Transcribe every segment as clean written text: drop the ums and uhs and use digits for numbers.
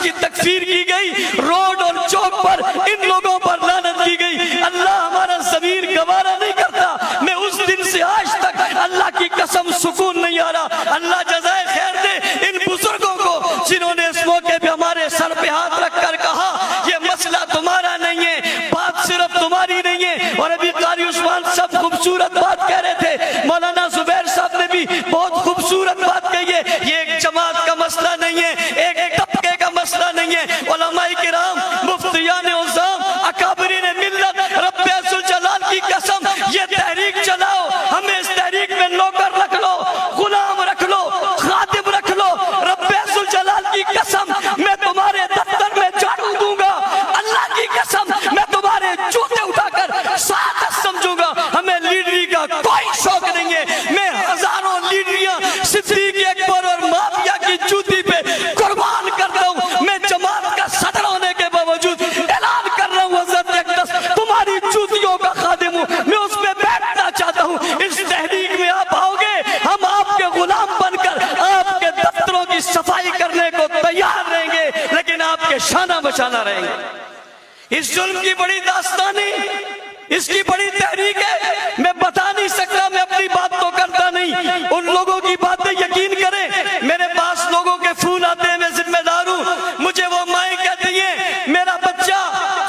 کی تکفیر کی گئی، روڈ اور چوک پر ان لوگوں پر لعنت کی گئی۔ اللہ ہمارا ضمیر گوارا نہیں کرتا۔ میں اس دن سے آج تک اللہ کی قسم سکون نہیں آ رہا۔ اللہ جزائے خیر دے ان بزرگوں کو جنہوں نے اس موقع پہ ہمارے سر پہ ہاتھ رکھ کر کہا یہ مسئلہ تمہارا نہیں ہے، بات صرف تمہاری نہیں ہے۔ اور ابھی قاری عثمان سب خوبصورت بات کہہ رہے تھے، مولانا زبیر صاحب نے بھی بہت خوبصورت بات کہی ہے، یہ ایک جماعت کا مسئلہ نہیں ہے، ایک طبقے کا مسئلہ نہیں ہے۔ علماء کرام، مفتیان عظام، اکابرین ملت، رب عز الجلال کی قسم یہ تحریک چلاؤ، ہمیں اس تحریک میں نوکر رکھ لو، غلام رکھ لو، خادم رکھ لو۔ رب عز الجلال کی قسم میں تمہارے دفتر میں جھاڑو دوں گا، اللہ کی قسم میں تمہارے جوتے اٹھا کر سعادت سمجھوں گا۔ ہمیں لیڈری کا کوئی شوق نہیں ہے۔ میں ہزاروں لیڈریاں صدیق اکبر اور معاویہ کی جوتی پہ قربان کرتا ہوں۔ میں جماعت کا صدر ہونے کے باوجود اعلان کر رہا ہوں حضرت اقدس تمہاری جوتیوں کا خادم ہوں، میں اس میں بیٹھنا چاہتا ہوں۔ اس تحریک میں آپ آؤ گے، ہم آپ کے غلام بن کر آپ کے دفتروں کی صفائی کرنے کو تیار رہیں گے، لیکن آپ کے شانہ بشانہ رہیں گے۔ اس ظلم کی بڑی داستانی، اس کی بڑی تحریک ہے، میں بتا نہیں سکتا، میں اپنی بات تو کرتا نہیں، ان لوگوں کی باتیں یقین کریں۔ میرے پاس لوگوں کے فون آتے ہیں، میں ذمہ دار ہوں، مجھے وہ مائیں کہتی ہیں میرا بچہ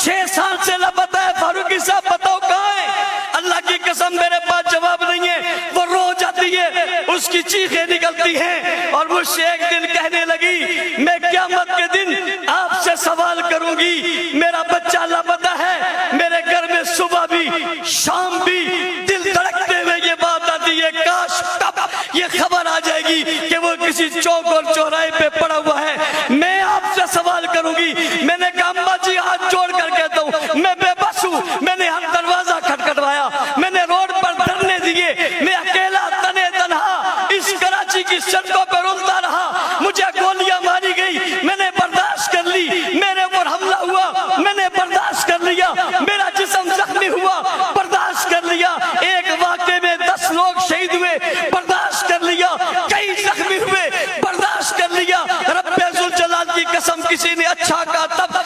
6 سال سے لاپتہ ہے، فاروقی صاحب بتاؤ کہاں ہے؟ اللہ کی قسم میرے پاس جواب نہیں ہے۔ وہ رو جاتی ہے، اس کی چیخیں نکلتی ہیں، اور مجھ سے ایک دن کہنے لگی میں قیامت کے دن آپ سے سوال کروں گی، میرا بچہ لاپتہ ہے، میرے گھر میں صبح بھی شام بھی دل دھڑکتے ہوئے یہ بات آتی ہے کاش کب یہ خبر آ جائے گی کہ وہ کسی چوک اور چوراہے پہ پڑا ہوا ہے۔ میں آپ سے سوال کروں گی۔ میں نے کہا اماں جی ہاتھ جوڑ کر کہتا ہوں میں بے بس ہوں، میں نے ہر دروازہ کھٹکھٹوایا، میں نے روڈ پر دھرنے دیے، میں اکیلا تنے تنہا اس کراچی کی سڑکوں پر رولتا رہا، مجھے گولیاں ماری گئی، میں نے برداشت کر لی، میرے اوپر حملہ ہوا، میں نے برداشت کر لیا، میرا جسم زخمی ہوا، برداشت کر لیا، ایک واقعے میں 10 لوگ شہید ہوئے، برداشت کر لیا، کئی زخمی ہوئے، برداشت کر لیا۔ رب عز الجلال کی قسم کسی نے اچھا کہا تب